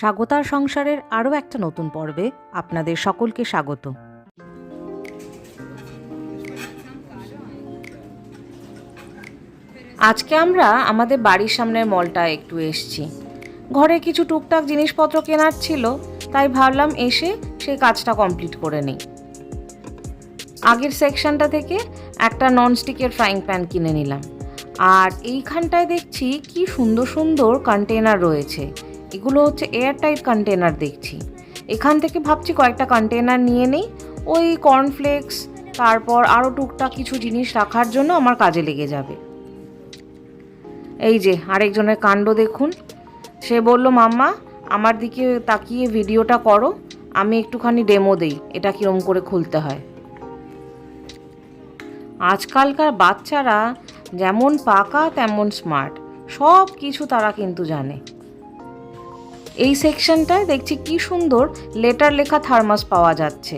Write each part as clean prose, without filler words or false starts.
স্বাগতার সংসারের আরও একটা নতুন পর্বে আপনাদের সকলকে স্বাগত। আজকে আমরা আমাদের বাড়ির সামনের মলটা একটু এসছি। ঘরে কিছু টুকটাক জিনিসপত্র কেনার ছিল, তাই ভাবলাম এসে সেই কাজটা কমপ্লিট করে নিই। আগের সেকশনটা থেকে একটা ননস্টিকের ফ্রাইং প্যান কিনে নিলাম। আর এইখানটায় দেখছি কি সুন্দর সুন্দর কন্টেনার রয়েছে। এগুলো হচ্ছে এয়ারটাইট কন্টেনার দেখছি। এখান থেকে ভাবছি কয়েকটা কন্টেনার নিয়ে নেই, ওই কর্নফ্লেক্স তারপর আরও টুকটাক কিছু জিনিস রাখার জন্য আমার কাজে লেগে যাবে। এই যে আরেকজনের কাণ্ড দেখুন, সে বলল মাম্মা আমার দিকে তাকিয়ে ভিডিওটা করো, আমি একটুখানি ডেমো দেই এটা কীরকম করে খুলতে হয়। আজকালকার বাচ্চারা যেমন পাকা তেমন স্মার্ট, সব কিছু তারা কিন্তু জানে। এই সেকশনটায় দেখছি কি সুন্দর লেটার লেখা থার্মাস পাওয়া যাচ্ছে।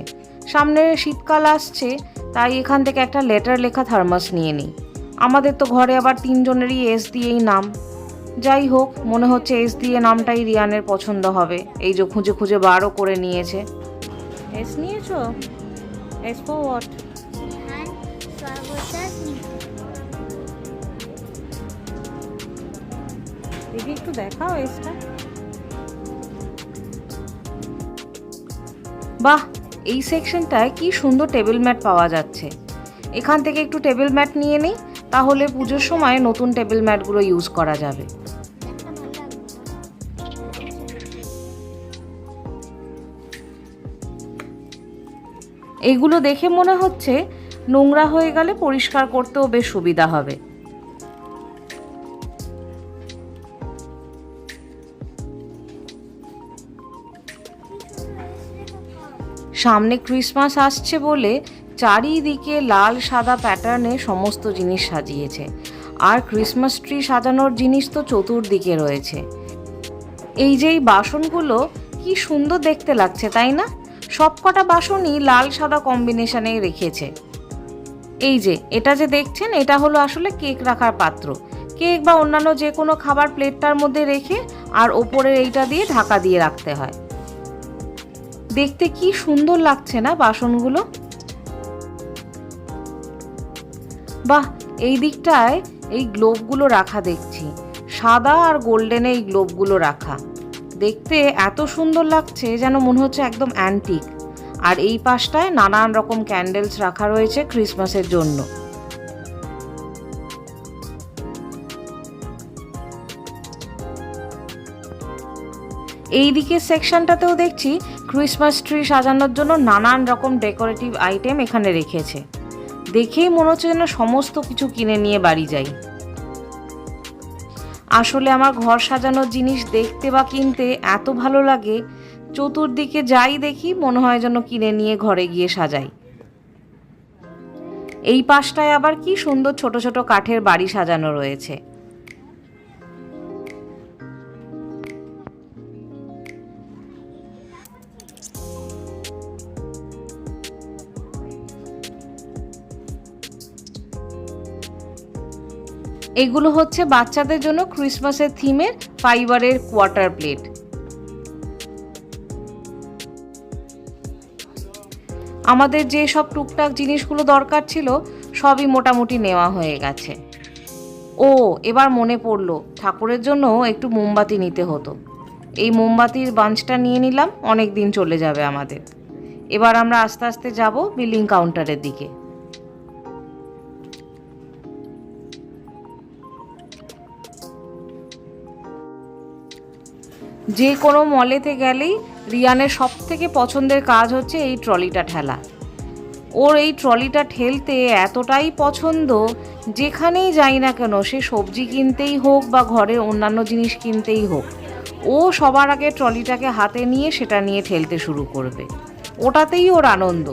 সামনে শীতকাল আসছে, তাই এখান থেকে একটা লেটার লেখা থার্মাস নিয়ে নিই। আমাদের তো ঘরে আবার তিনজনেরই এস দিয়েই নাম। যাই হোক, মনে হচ্ছে এস দিয়ে নামটাই রিয়ানের পছন্দ হবে, এই যে খুঁজে খুঁজে বারও করে নিয়েছে। এস নিয়েছো? S for what? দেখি একটু দেখাও এসটা। বাহ, এই সেকশনটায় কি সুন্দর টেবিল ম্যাট পাওয়া যাচ্ছে। এখান থেকে একটু টেবিল ম্যাট নিয়ে নিই, তাহলে পুজোর সময় নতুন টেবিল ম্যাটগুলো ইউজ করা যাবে। এইগুলো দেখে মনে হচ্ছে নোংরা হয়ে গেলে পরিষ্কার করতেও বেশ সুবিধা হবে। সামনে ক্রিসমাস আসছে বলে চারিদিকে লাল সাদা প্যাটার্নে সমস্ত জিনিস সাজিয়েছে। আর ক্রিসমাস ট্রি সাজানোর জিনিস তো চতুর্দিকে রয়েছে। এই যে এই বাসনগুলো কি সুন্দর দেখতে লাগছে, তাই না? সবকটা বাসনই লাল সাদা কম্বিনেশনে রেখেছে। এই যে এটা যে দেখছেন, এটা হলো আসলে কেক রাখার পাত্র। কেক বা অন্যান্য যে কোনো খাবার প্লেটটার মধ্যে রেখে আর ওপরে এইটা দিয়ে ঢাকা দিয়ে রাখতে হয়। দেখতে কি সুন্দর লাগছে না বাসনগুলো? বাহ, এই দিকটায় এই গ্লোবগুলো রাখা দেখছি, সাদা আর গোল্ডেনে এই গ্লোবগুলো রাখা। দেখতে এত সুন্দর লাগছে যেন মনে হচ্ছে একদম অ্যান্টিক। আর এই পাশটায় নানান রকম ক্যান্ডেলস রাখা রয়েছে ক্রিসমাসের জন্য। এই দিকের সেকশনটাতেও দেখছি ক্রিসমাস ট্রি সাজানোর জন্য নানান রকম ডেকোরেটিভ আইটেম এখানে রেখেছে। দেখেই মনে হচ্ছে যেন সমস্ত কিছু কিনে নিয়ে বাড়ি যাই। আসলে আমার ঘর সাজানোর জিনিস দেখতে বা কিনতে এত ভালো লাগে, চতুর্দিকে যাই দেখি মনে হয় যেন কিনে নিয়ে ঘরে গিয়ে সাজাই। এই পাশটায় আবার কি সুন্দর ছোট ছোট কাঠের বাড়ি সাজানো রয়েছে। এগুলো হচ্ছে বাচ্চাদের জন্য ক্রিসমাসের থিমের ফাইবারের কোয়ার্টার প্লেট। আমাদের যে সব টুকটাক জিনিসগুলো দরকার ছিল সবই মোটামুটি নেওয়া হয়ে গেছে। ও, এবার মনে পড়লো ঠাকুরের জন্য একটু মোমবাতি নিতে হতো। এই মোমবাতির বাঞ্চটা নিয়ে নিলাম, অনেক দিন চলে যাবে আমাদের। এবার আমরা আস্তে আস্তে যাব বিলিং কাউন্টারের দিকে। যে কোনো মলেতে গেলেই রিয়ানের সব থেকে পছন্দের কাজ হচ্ছে এই ট্রলিটা ঠেলা। ওর এই ট্রলিটা ঠেলতে এতটাই পছন্দ, যেখানেই যাই না কেন, সে সবজি কিনতেই হোক বা ঘরে অন্যান্য জিনিস কিনতেই হোক, ও সবার আগে ট্রলিটাকে হাতে নিয়ে সেটা নিয়ে ঠেলতে শুরু করবে। ওটাতেই ওর আনন্দ।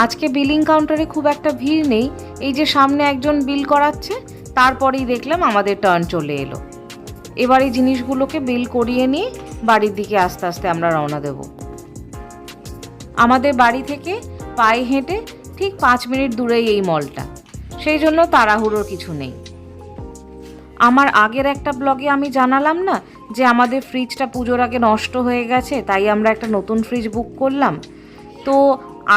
আজকে বিলিং কাউন্টারে খুব একটা ভিড় নেই। এই যে সামনে একজন বিল করাচ্ছে, তারপরেই দেখলাম আমাদের টার্ন চলে এলো। এবার এই জিনিসগুলোকে বিল করিয়ে নিয়ে বাড়ির দিকে আস্তে আস্তে আমরা রওনা দেব। আমাদের বাড়ি থেকে পায়ে হেঁটে ঠিক 5 মিনিট দূরেই এই মলটা। সেই জন্য তাড়াহুড়োর কিছু নেই। আমার আগের একটা ব্লগে আমি জানালাম না যে আমাদের ফ্রিজটা পুজোর আগে নষ্ট হয়ে গেছে, তাই আমরা একটা নতুন ফ্রিজ বুক করলাম। তো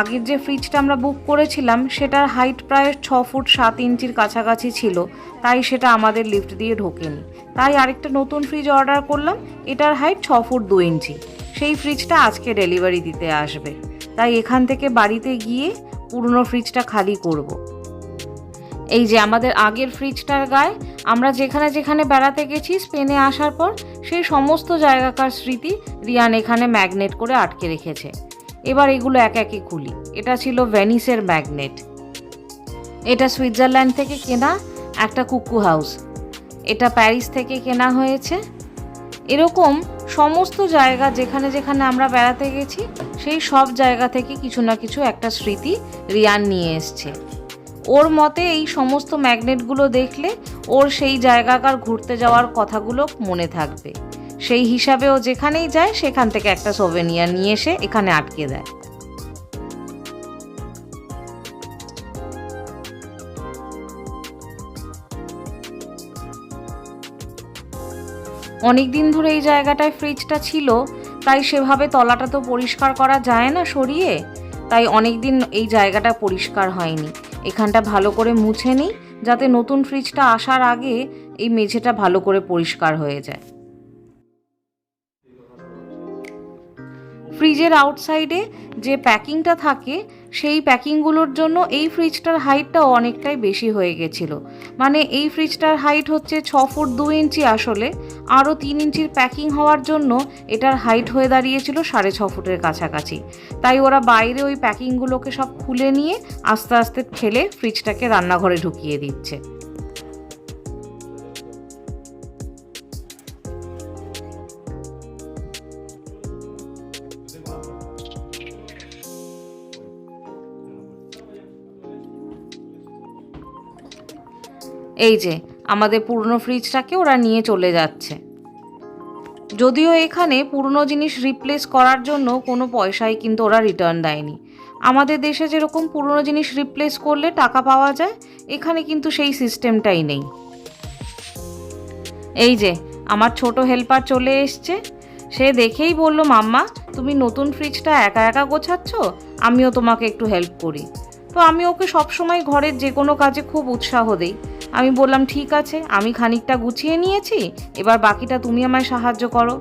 আগের যে ফ্রিজটা আমরা বুক করেছিলাম সেটার হাইট প্রায় 6 ফুট 7 ইঞ্চির কাছাকাছি ছিল, তাই সেটা আমাদের লিফট দিয়ে ঢোকেনি। তাই আরেকটা নতুন ফ্রিজ অর্ডার করলাম, এটার হাইট 6 ফুট 2 ইঞ্চি। সেই ফ্রিজটা আজকে ডেলিভারি দিতে আসবে, তাই এখান থেকে বাড়িতে গিয়ে পুরনো ফ্রিজটা খালি করব। এই যে আমাদের আগের ফ্রিজটার গায়ে আমরা যেখানে যেখানে বেড়াতে গেছি স্পেনে আসার পর সেই সমস্ত জায়গাকার স্মৃতি রিয়ান এখানে ম্যাগনেট করে আটকে রেখেছে। এবার এগুলো এক একে খুলি। এটা ছিল ভেনিসের ম্যাগনেট। এটা সুইজারল্যান্ড থেকে কেনা একটা কুকু হাউস। এটা প্যারিস থেকে কেনা হয়েছে। এরকম সমস্ত জায়গা যেখানে যেখানে আমরা বেড়াতে গেছি সেই সব জায়গা থেকে কিছু না কিছু একটা স্মৃতি রিয়ান নিয়ে এসছে। ওর মতে এই সমস্ত ম্যাগনেটগুলো দেখলে ওর সেই জায়গাকার ঘুরতে যাওয়ার কথাগুলো মনে থাকবে। সেই হিসাবে ও যেখানেই যায় সেখান থেকে একটা সোভেনিয়ার নিয়ে এসে এখানে আটকে দেয়। অনেক দিন ধরে এই জায়গাটায় ফ্রিজটা ছিল, তাই সেভাবে তলাটা তো পরিষ্কার করা যায় না সরিয়ে, তাই অনেক দিন এই জায়গাটা পরিষ্কার হয়নি। এখানটা ভালো করে মুছে নিই যাতে নতুন ফ্রিজটা আসার আগে এই মেঝেটা ভালো করে পরিষ্কার হয়ে যায়। ফ্রিজের আউটসাইডে যে প্যাকিংটা থাকে সেই প্যাকিংগুলোর জন্য এই ফ্রিজটার হাইটটাও অনেকটাই বেশি হয়ে গেছিলো। মানে এই ফ্রিজটার হাইট হচ্ছে 6 ফুট 2 ইঞ্চি, আসলে আরও 3 ইঞ্চির প্যাকিং হওয়ার জন্য এটার হাইট হয়ে দাঁড়িয়েছিল 6.5 ফুটের কাছাকাছি। তাই ওরা বাইরে ওই প্যাকিংগুলোকে সব খুলে নিয়ে আস্তে আস্তে ঠেলে ফ্রিজটাকে রান্নাঘরে ঢুকিয়ে দিচ্ছে। এই যে আমাদের পুরনো ফ্রিজটাকে ওরা নিয়ে চলে যাচ্ছে। যদিও এখানে পুরনো জিনিস রিপ্লেস করার জন্য কোনো পয়সাই কিন্তু ওরা রিটার্ন দেয়নি। আমাদের দেশে যেরকম পুরনো জিনিস রিপ্লেস করলে টাকা পাওয়া যায়, এখানে কিন্তু সেই সিস্টেমটাই নেই। এই যে আমার ছোট হেল্পার চলে এসছে। সে দেখেই বলল, মাম্মা তুমি নতুন ফ্রিজটা একা একা গোছাচ্ছ, আমিও তোমাকে একটু হেল্প করি। তো আমি ওকে সবসময় ঘরের যে কোনো কাজে খুব উৎসাহ দিই। আমি বললাম ঠিক আছে, আমি খানিকটা গুছিয়ে নিয়েছি, এবার বাকিটা তুমি আমায় সাহায্য করো।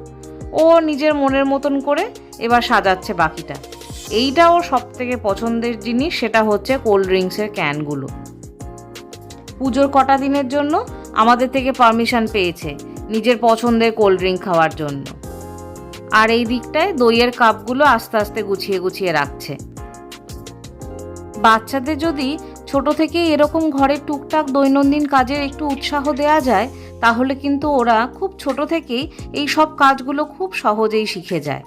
ও নিজের মনের মতন করে এবার সাজাচ্ছে বাকিটা। এইটা ওর সবথেকে পছন্দের জিনিস, সেটা হচ্ছে কোল্ড ড্রিঙ্কসের ক্যানগুলো। পুজোর কটা দিনের জন্য আমাদের থেকে পারমিশন পেয়েছে নিজের পছন্দের কোল্ড ড্রিঙ্ক খাওয়ার জন্য। আর এই দিকটায় দইয়ের কাপগুলো আস্তে আস্তে গুছিয়ে গুছিয়ে রাখছে। বাচ্চাদের যদি ছোট থেকেই এরকম ঘরের টুকটাক দৈনন্দিন কাজের একটু উৎসাহ দেওয়া যায়, তাহলে কিন্তু ওরা খুব ছোট থেকেই এই সব কাজগুলো খুব সহজেই শিখে যায়।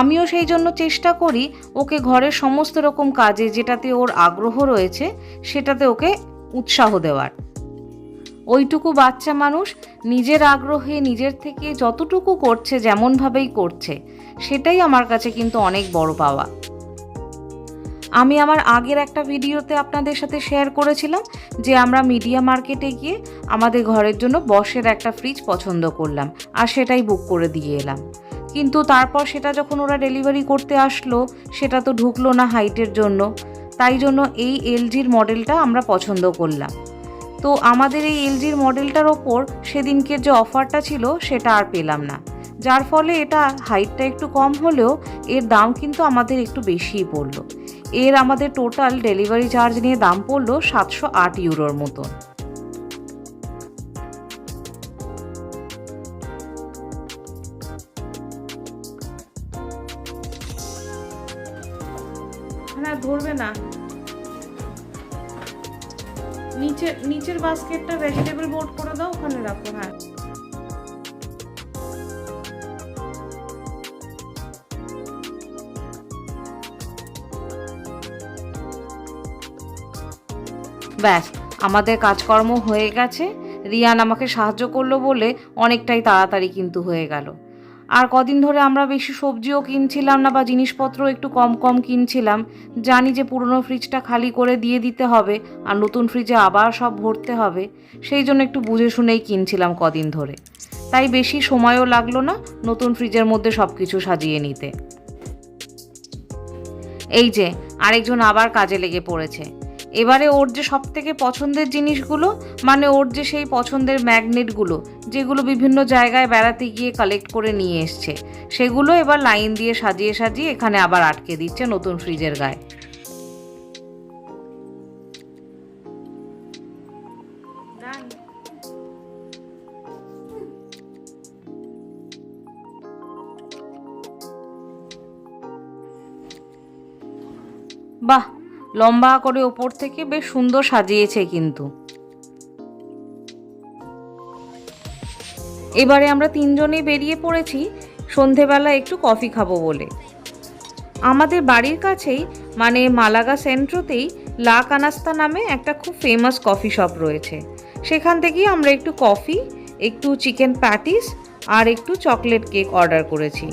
আমিও সেই জন্য চেষ্টা করি ওকে ঘরের সমস্ত রকম কাজে যেটাতে ওর আগ্রহ রয়েছে সেটাতে ওকে উৎসাহ দেওয়ার। ওইটুকু বাচ্চা মানুষ নিজের আগ্রহে নিজের থেকে যতটুকু করছে, যেমনভাবেই করছে, সেটাই আমার কাছে কিন্তু অনেক বড় পাওয়া। আমি আমার আগের একটা ভিডিওতে আপনাদের সাথে শেয়ার করেছিলাম যে আমরা মিডিয়া মার্কেটে গিয়ে আমাদের ঘরের জন্য বশের একটা ফ্রিজ পছন্দ করলাম আর সেটাই বুক করে দিয়ে এলাম। কিন্তু তারপর সেটা যখন ওরা ডেলিভারি করতে আসলো সেটা তো ঢুকলো না হাইটের জন্য, তাই জন্য এই এলজির মডেলটা আমরা পছন্দ করলাম। তো আমাদের এই এলজির মডেলটার ওপর সেদিনকের যে অফারটা ছিল সেটা আর পেলাম না, যার ফলে এটা হাইটটা একটু কম হলেও এর দাম কিন্তু আমাদের একটু বেশিই পড়লো। এর আমাদের টোটাল ডেলিভারি চার্জ নিয়ে দাম পড়লো 708 ইউরোর মতন। না ধরবে না, নিচের বাস্কেটটা ভেজিটেবল বোর্ড করে দাও, ওখানে রাখো। হ্যাঁ ব্যাস, আমাদের কাজকর্ম হয়ে গেছে। রিয়ান আমাকে সাহায্য করলো বলে অনেকটাই তাড়াতাড়ি কিন্তু হয়ে গেল। আর কদিন ধরে আমরা বেশি সবজিও কিনছিলাম না বা জিনিসপত্র একটু কম কম কিনছিলাম। জানি যে পুরনো ফ্রিজটা খালি করে দিয়ে দিতে হবে আর নতুন ফ্রিজে আবার সব ভরতে হবে, সেই জন্য একটু বুঝে শুনেই কিনছিলাম কদিন ধরে। তাই বেশি সময়ও লাগলো না নতুন ফ্রিজের মধ্যে সব কিছু সাজিয়ে নিতে। এই যে আরেকজন আবার কাজে লেগে পড়েছে। এবারে ওর যে সব থেকে পছন্দের জিনিসগুলো, মানে ওর যে সেই পছন্দের ম্যাগনেটগুলো যেগুলো বিভিন্ন জায়গায় বেড়াতে গিয়ে কালেক্ট করে নিয়ে এসছে, সেগুলো এবার লাইন দিয়ে সাজিয়ে সাজিয়ে এখানে আবার আটকে দিচ্ছে নতুন ফ্রিজের গায়ে। বাহ, লম্বা করে ওপর থেকে বেশ সুন্দর সাজিয়েছে কিন্তু। এবারে আমরা তিনজনেই বেরিয়ে পড়েছি সন্ধেবেলা একটু কফি খাবো বলে। আমাদের বাড়ির কাছেই মানে মালাগা সেন্ট্রোতেই লা কানাস্তা নামে একটা খুব ফেমাস কফি শপ রয়েছে। সেখান থেকেই আমরা একটু কফি, একটু চিকেন প্যাটিস আর একটু চকলেট কেক অর্ডার করেছি।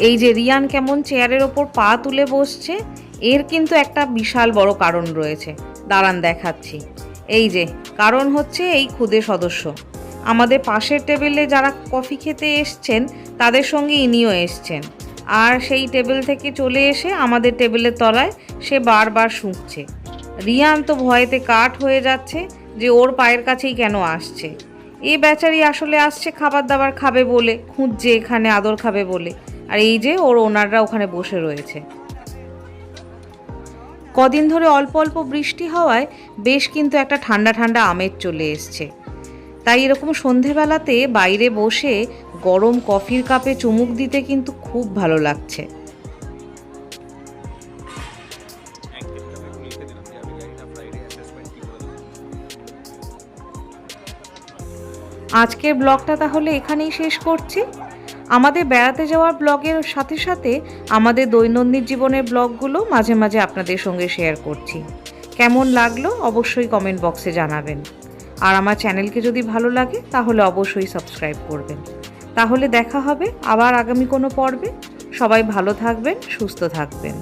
এই যে রিয়ান কেমন চেয়ারের ওপর পা তুলে বসছে, এর কিন্তু একটা বিশাল বড় কারণ রয়েছে, দাঁড়ান দেখাচ্ছি। এই যে কারণ হচ্ছে এই ক্ষুদে সদস্য। আমাদের পাশের টেবিলে যারা কফি খেতে এসছেন তাদের সঙ্গে ইনিও এসছেন, আর সেই টেবিল থেকে চলে এসে আমাদের টেবিলের তলায় সে বারবার শুঁকছে। রিয়ান তো ভয়েতে কাঠ হয়ে যাচ্ছে যে ওর পায়ের কাছেই কেন আসছে। এ বেচারি আসলে আসছে খাবার দাবার খাবে বলে, খুঁজছে এখানে আদর খাবে বলে। আর এই যে ওর ওনাররা ওখানে বসে রয়েছে। কদিন ধরে অল্প অল্প বৃষ্টি হওয়ায় বেশ কিন্তু একটা ঠান্ডা ঠান্ডা আমেজ চলে এসছে। তাই এরকম সন্ধেবেলাতে বাইরে বসে গরম কফির কাপে চুমুক দিতে কিন্তু খুব ভালো লাগছে। আজকের ব্লগটা তাহলে এখানেই শেষ করছি। আমাদের বেড়াতে যাওয়ার ব্লগের সাথে সাথে আমাদের দৈনন্দিন জীবনের ব্লগগুলো মাঝে মাঝে আপনাদের সঙ্গে শেয়ার করছি। কেমন লাগলো অবশ্যই কমেন্ট বক্সে জানাবেন। আর আমার চ্যানেলকে যদি ভালো লাগে তাহলে অবশ্যই সাবস্ক্রাইব করবেন। তাহলে দেখা হবে আবার আগামী কোনো পর্বে। সবাই ভালো থাকবেন, সুস্থ থাকবেন।